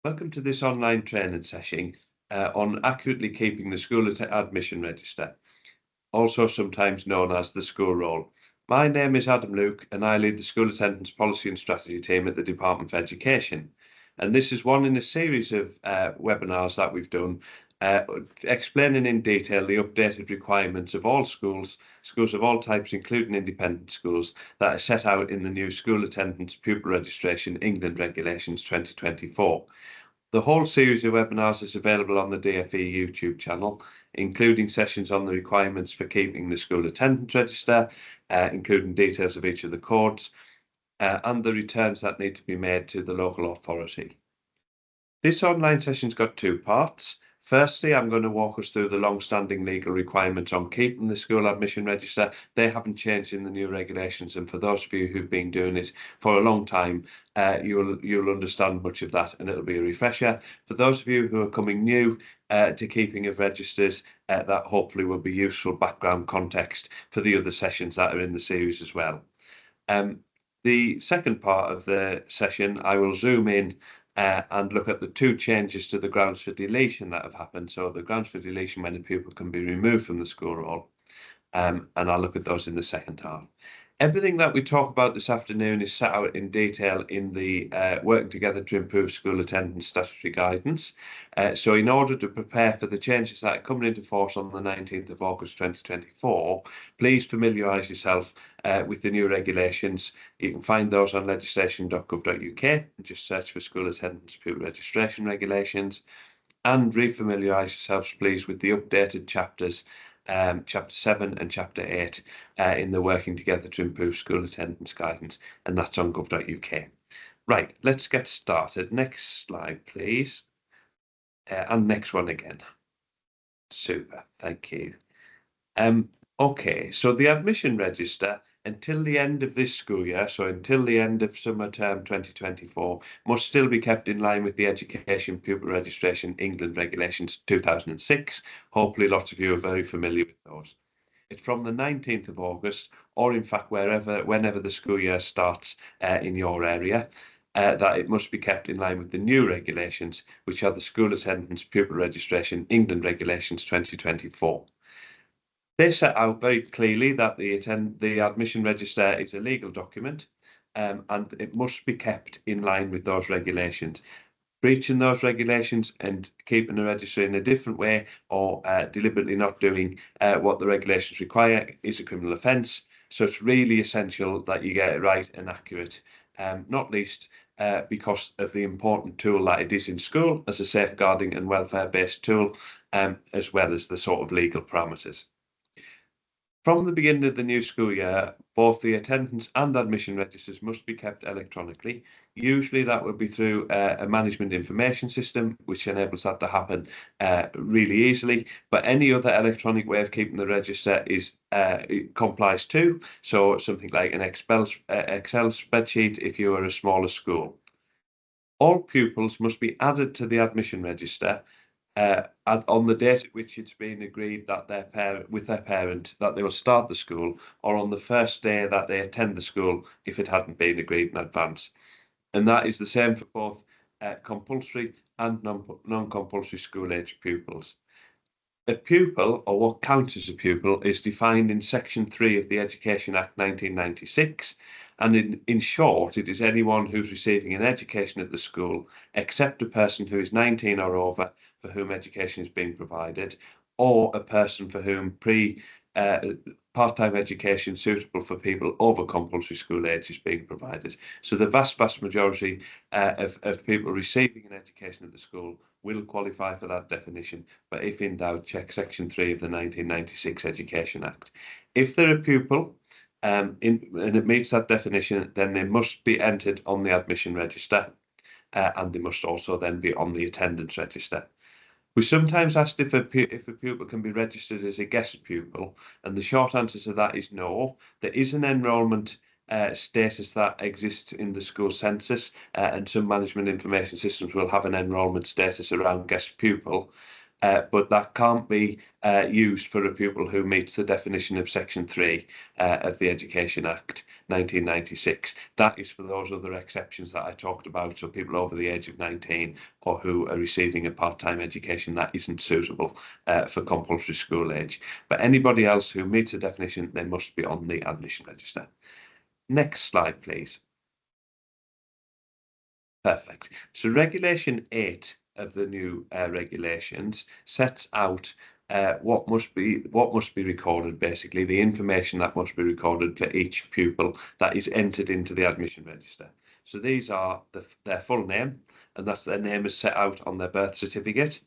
Welcome to this online training session on accurately keeping the school admission register, also sometimes known as the school roll. My name is Adam Luke and I lead the School Attendance Policy and Strategy team at the Department of Education. And this is one in a series of webinars that we've done explaining in detail the updated requirements of all schools of all types, including independent schools, that are set out in the new School Attendance Pupil Registration England Regulations 2024. The whole series of webinars is available on the DFE YouTube channel, including sessions on the requirements for keeping the school attendance register, including details of each of the codes, and the returns that need to be made to the local authority. This online session's got two parts. Firstly, I'm going to walk us through the long-standing legal requirements on keeping the school admission register. They haven't changed in the new regulations, and for those of you who've been doing it for a long time, you'll understand much of that, and it'll be a refresher. For those of you who are coming new to keeping of registers, that hopefully will be useful background context for the other sessions that are in the series as well. The second part of the session, I will zoom in and look at the two changes to the grounds for deletion that have happened. So the grounds for deletion when a pupil can be removed from the school roll, and I'll look at those in the second half. Everything that we talk about this afternoon is set out in detail in the Working Together to Improve School Attendance Statutory Guidance. So in order to prepare for the changes that are coming into force on the 19th of August 2024, please familiarise yourself with the new regulations. You can find those on legislation.gov.uk and just search for School Attendance Pupil Registration Regulations, and refamiliarise yourselves please with the updated chapters, Chapter 7 and Chapter 8 in the Working Together to Improve School Attendance Guidance, and that's on gov.uk. Right, let's get started. Next slide, please. And next one again. Super, thank you. Okay, so the admission register until the end of this school year, so until the end of summer term 2024, must still be kept in line with the Education Pupil Registration England Regulations 2006. Hopefully lots of you are very familiar with those. It's from the 19th of August, or in fact whenever the school year starts in your area, that it must be kept in line with the new regulations, which are the School Attendance Pupil Registration England Regulations 2024. They set out very clearly that the admission register is a legal document, and it must be kept in line with those regulations. Breaching those regulations and keeping the register in a different way, or deliberately not doing what the regulations require, is a criminal offence. So it's really essential that you get it right and accurate, not least because of the important tool that it is in school as a safeguarding and welfare-based tool, as well as the sort of legal parameters. From the beginning of the new school year, both the attendance and admission registers must be kept electronically. Usually that would be through a management information system, which enables that to happen really easily. But any other electronic way of keeping the register it complies too. So something like an Excel spreadsheet if you are a smaller school. All pupils must be added to the admission register on the date at which it's been agreed that with their parent that they will start the school, or on the first day that they attend the school if it hadn't been agreed in advance. And that is the same for both compulsory and non-compulsory school-age pupils. A pupil, or what counts as a pupil, is defined in Section 3 of the Education Act 1996, and in short, it is anyone who's receiving an education at the school, except a person who is 19 or over for whom education is being provided, or a person for whom part-time education suitable for people over compulsory school age is being provided. So the vast majority of people receiving an education at the school will qualify for that definition, but if in doubt, check Section 3 of the 1996 Education Act. If they're a pupil and it meets that definition, then they must be entered on the admission register, and they must also then be on the attendance register. We sometimes asked if a pupil can be registered as a guest pupil, and the short answer to that is no. There is an enrolment status that exists in the school census, and some management information systems will have an enrolment status around guest pupil. but that can't be used for a pupil who meets the definition of Section 3 of the Education Act 1996. That is for those other exceptions that I talked about, so people over the age of 19 or who are receiving a part-time education that isn't suitable for compulsory school age. But anybody else who meets the definition, they must be on the admission register. Next slide, please. Perfect. So Regulation 8 of the new regulations sets out what must be recorded, basically the information that must be recorded for each pupil that is entered into the admission register. So these are their full name, and that's their name is set out on their birth certificate.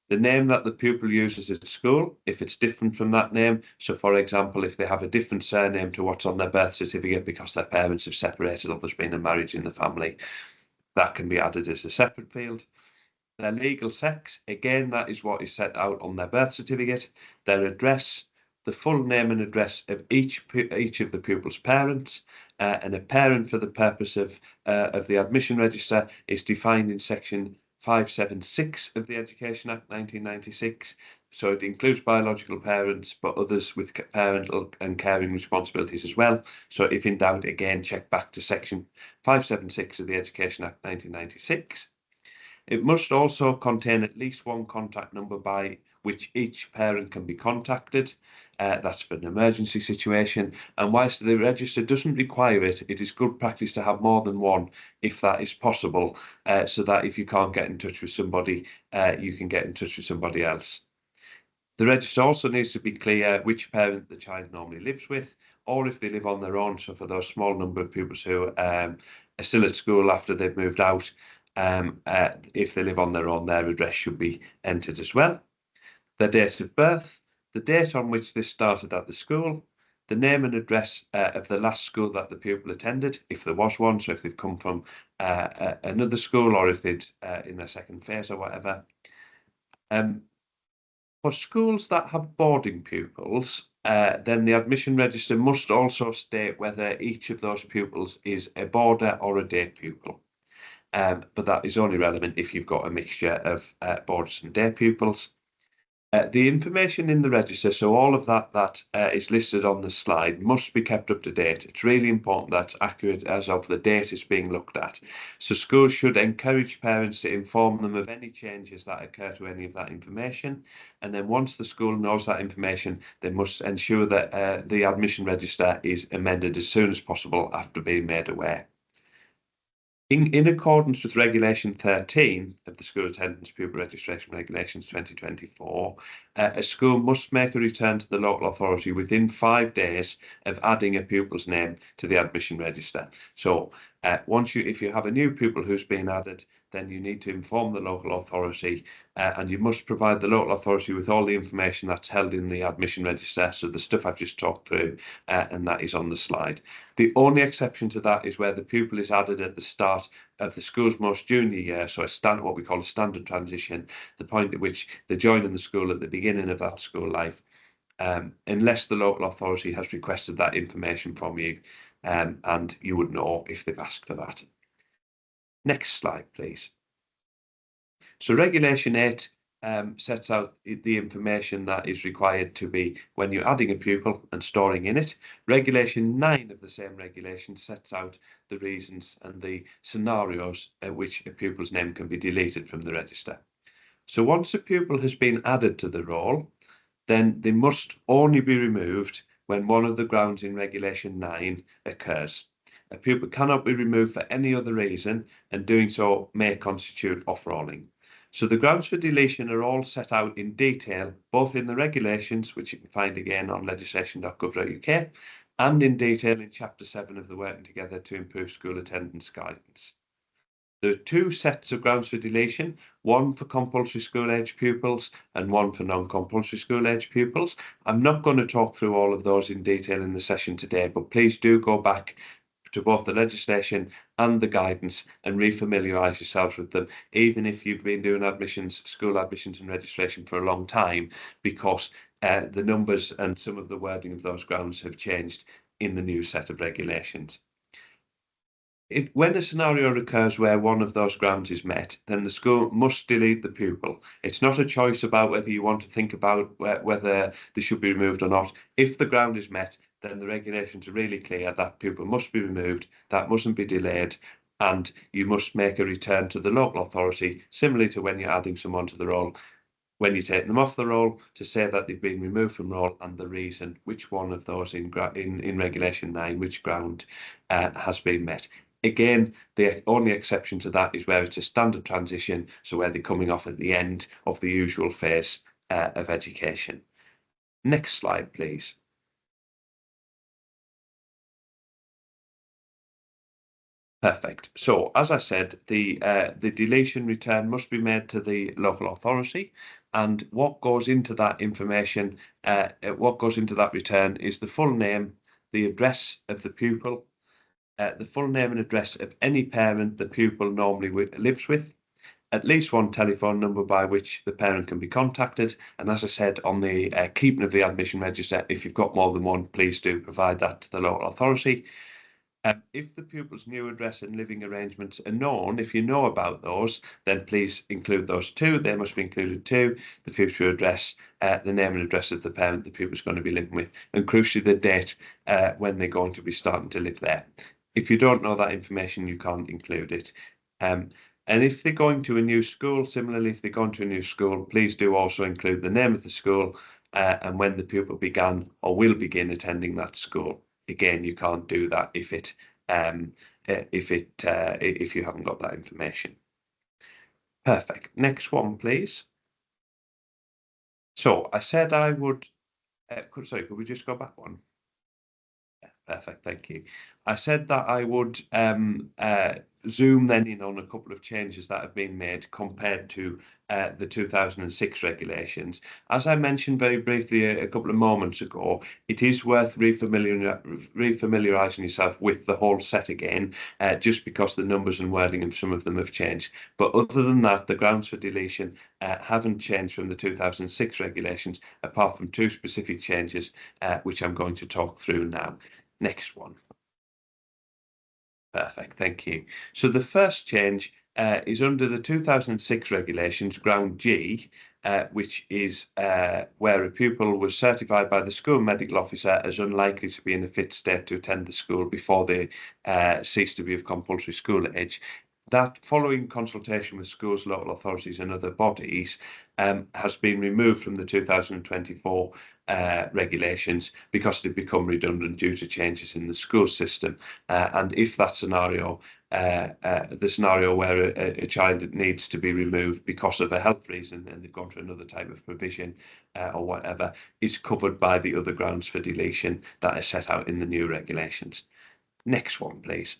The name that the pupil uses at school, if it's different from that name. So for example, if they have a different surname to what's on their birth certificate because their parents have separated or there's been a marriage in the family, that can be added as a separate field. Their legal sex, again, that is what is set out on their birth certificate. Their address, the full name and address of each of the pupil's parents, and a parent for the purpose of the admission register is defined in Section 576 of the Education Act 1996. So it includes biological parents, but others with parental and caring responsibilities as well. So if in doubt, again, check back to Section 576 of the Education Act 1996. It must also contain at least one contact number by which each parent can be contacted. That's for an emergency situation. And whilst the register doesn't require it, it is good practice to have more than one if that is possible, so that if you can't get in touch with somebody, you can get in touch with somebody else. The register also needs to be clear which parent the child normally lives with, or if they live on their own. So for those small number of pupils who are still at school after they've moved out, if they live on their own, their address should be entered as well. Their date of birth, the date on which they started at the school, the name and address of the last school that the pupil attended, if there was one, so if they've come from another school or if they'd in their second phase or whatever. For schools that have boarding pupils, then the admission register must also state whether each of those pupils is a boarder or a day pupil. But that is only relevant if you've got a mixture of boarders and day pupils. The information in the register, so all of that is listed on the slide, must be kept up to date. It's really important that's accurate as of the date it's being looked at. So schools should encourage parents to inform them of any changes that occur to any of that information. And then once the school knows that information, they must ensure that the admission register is amended as soon as possible after being made aware. In accordance with Regulation 13 of the School Attendance Pupil Registration Regulations 2024, a school must make a return to the local authority within 5 days of adding a pupil's name to the admission register. So if you have a new pupil who's been added, then you need to inform the local authority, and you must provide the local authority with all the information that's held in the admission register. So the stuff I've just talked through, and that is on the slide. The only exception to that is where the pupil is added at the start of the school's most junior year, so what we call a standard transition, the point at which they're joining the school at the beginning of that school life, unless the local authority has requested that information from you, and you would know if they've asked for that. Next slide, please. So Regulation 8 sets out the information that is required to be when you're adding a pupil and storing in it. Regulation 9 of the same regulation sets out the reasons and the scenarios at which a pupil's name can be deleted from the register. So once a pupil has been added to the roll, then they must only be removed when one of the grounds in Regulation 9 occurs. A pupil cannot be removed for any other reason, and doing so may constitute off-rolling. So the grounds for deletion are all set out in detail, both in the regulations, which you can find again on legislation.gov.uk, and in detail in Chapter 7 of the Working Together to Improve School Attendance guidance. There are two sets of grounds for deletion, one for compulsory school age pupils and one for non-compulsory school age pupils. I'm not going to talk through all of those in detail in the session today, but please do go back to both the legislation and the guidance and refamiliarise yourselves with them, even if you've been doing school admissions and registration for a long time, because the numbers and some of the wording of those grounds have changed in the new set of regulations. When a scenario occurs where one of those grounds is met, then the school must delete the pupil. It's not a choice about whether you want to think about whether they should be removed or not. If the ground is met, then the regulations are really clear that pupil must be removed, that mustn't be delayed, and you must make a return to the local authority, similarly to when you're adding someone to the roll, when you take them off the roll, to say that they've been removed from roll and the reason, which one of those in Regulation 9, which ground has been met. Again, the only exception to that is where it's a standard transition, so where they're coming off at the end of the usual phase of education. Next slide, please. Perfect. So, as I said, the deletion return must be made to the local authority, and what goes into that information, what goes into that return is the full name, the address of the pupil, the full name and address of any parent the pupil normally lives with, at least one telephone number by which the parent can be contacted, and as I said, on the keeping of the admission register, if you've got more than one, please do provide that to the local authority. If the pupil's new address and living arrangements are known, if you know about those, then please include those too. They must be included too. The future address, the name and address of the parent the pupil's going to be living with, and crucially the date when they're going to be starting to live there. If you don't know that information, you can't include it. And if they're going to a new school, similarly, if they're going to a new school, please do also include the name of the school and when the pupil began or will begin attending that school. Again, you can't do that if you haven't got that information. Perfect. Next one, please. So I said I would. Could we just go back one? Yeah, perfect. Thank you. I said that I would zoom then in on a couple of changes that have been made compared to the 2006 regulations. As I mentioned very briefly a couple of moments ago, it is worth refamiliarising yourself with the whole set again, just because the numbers and wording of some of them have changed. But other than that, the grounds for deletion haven't changed from the 2006 regulations, apart from two specific changes, which I'm going to talk through now. Next one. Perfect, thank you. So the first change is under the 2006 regulations, ground G, which is where a pupil was certified by the school medical officer as unlikely to be in a fit state to attend the school before they cease to be of compulsory school age. That, following consultation with schools, local authorities and other bodies, has been removed from the 2024 regulations because they've become redundant due to changes in the school system. And if that scenario, the scenario where a child needs to be removed because of a health reason and they've gone to another type of provision or whatever, is covered by the other grounds for deletion that are set out in the new regulations. Next one, please.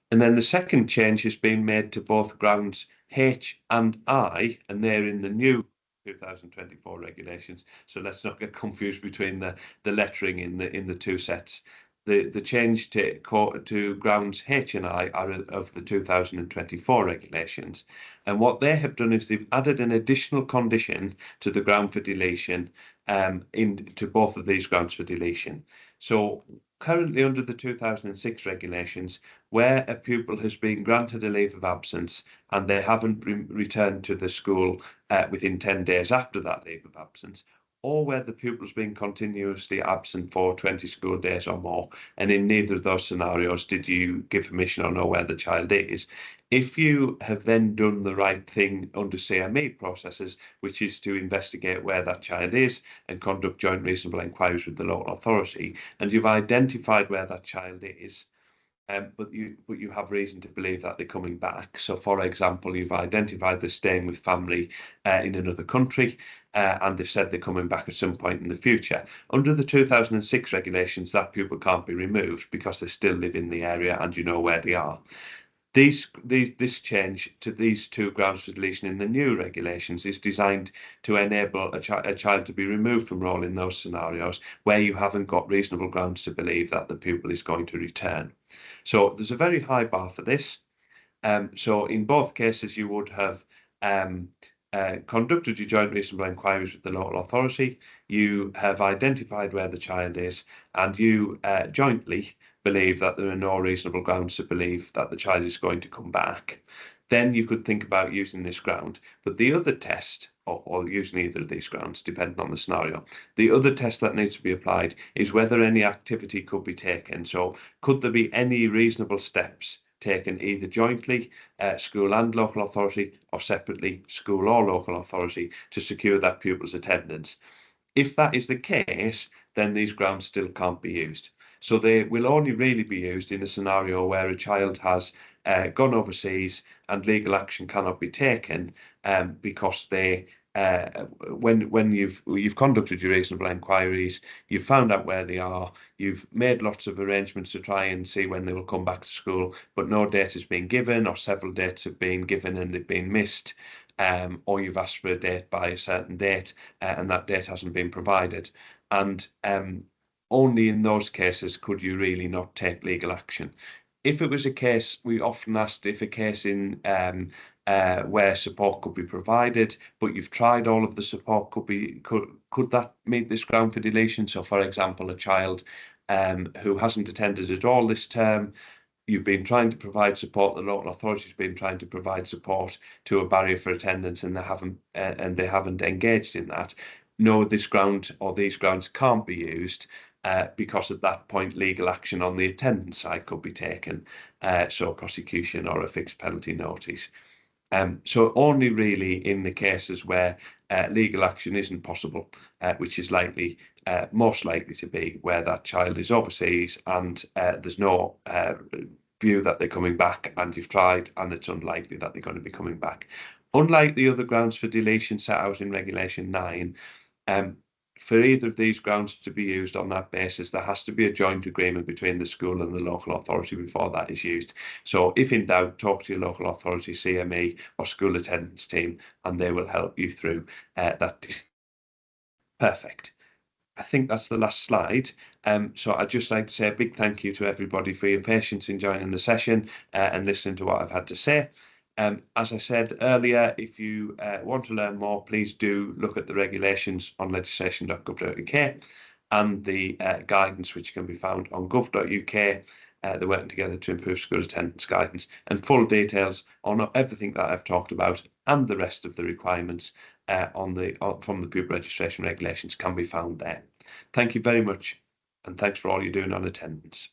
And then the second change has been made to both grounds H and I, and they're in the new 2024 regulations. So let's not get confused between the lettering in the two sets. The change to grounds H and I are of the 2024 regulations. And what they have done is they've added an additional condition to the ground for deletion into both of these grounds for deletion. So currently under the 2006 regulations, where a pupil has been granted a leave of absence and they haven't returned to the school within 10 days after that leave of absence, or where the pupil's been continuously absent for 20 school days or more, and in neither of those scenarios did you give permission or know where the child is, if you have then done the right thing under CME processes, which is to investigate where that child is and conduct joint reasonable inquiries with the local authority, and you've identified where that child is, but you have reason to believe that they're coming back. So, for example, you've identified they're staying with family in another country, and they've said they're coming back at some point in the future. Under the 2006 regulations, that pupil can't be removed because they still live in the area and you know where they are. This change to these two grounds for deletion in the new regulations is designed to enable a child to be removed from roll in those scenarios where you haven't got reasonable grounds to believe that the pupil is going to return. So there's a very high bar for this. So in both cases, you would have conducted your joint reasonable inquiries with the local authority, you have identified where the child is, and you jointly believe that there are no reasonable grounds to believe that the child is going to come back, then you could think about using this ground. But the other test, or using either of these grounds, depending on the scenario, the other test that needs to be applied is whether any activity could be taken. So could there be any reasonable steps taken either jointly, school and local authority, or separately, school or local authority, to secure that pupil's attendance? If that is the case, then these grounds still can't be used. So they will only really be used in a scenario where a child has gone overseas and legal action cannot be taken because they when you've conducted your reasonable inquiries, you've found out where they are, you've made lots of arrangements to try and see when they will come back to school, but no date has been given, or several dates have been given and they've been missed, or you've asked for a date by a certain date and that date hasn't been provided. And only in those cases could you really not take legal action. If it was a case, we often asked if a case in where support could be provided, but you've tried all of the support, could that meet this ground for deletion? So, for example, a child who hasn't attended at all this term, you've been trying to provide support, the local authority's been trying to provide support to a barrier for attendance, and they haven't engaged in that. No, this ground or these grounds can't be used because at that point legal action on the attendance side could be taken, so prosecution or a fixed penalty notice. So only really in the cases where legal action isn't possible, which is most likely to be where that child is overseas and there's no view that they're coming back, and you've tried and it's unlikely that they're going to be coming back. Unlike the other grounds for deletion set out in Regulation 9, for either of these grounds to be used on that basis, there has to be a joint agreement between the school and the local authority before that is used. So if in doubt, talk to your local authority, CME or school attendance team, and they will help you through that. Perfect. I think that's the last slide. So I'd just like to say a big thank you to everybody for your patience in joining the session and listening to what I've had to say. As I said earlier, if you want to learn more, please do look at the regulations on legislation.gov.uk and the guidance which can be found on gov.uk. They're working together to improve school attendance guidance, and full details on everything that I've talked about and the rest of the requirements from the pupil registration regulations can be found there. Thank you very much, and thanks for all you're doing on attendance.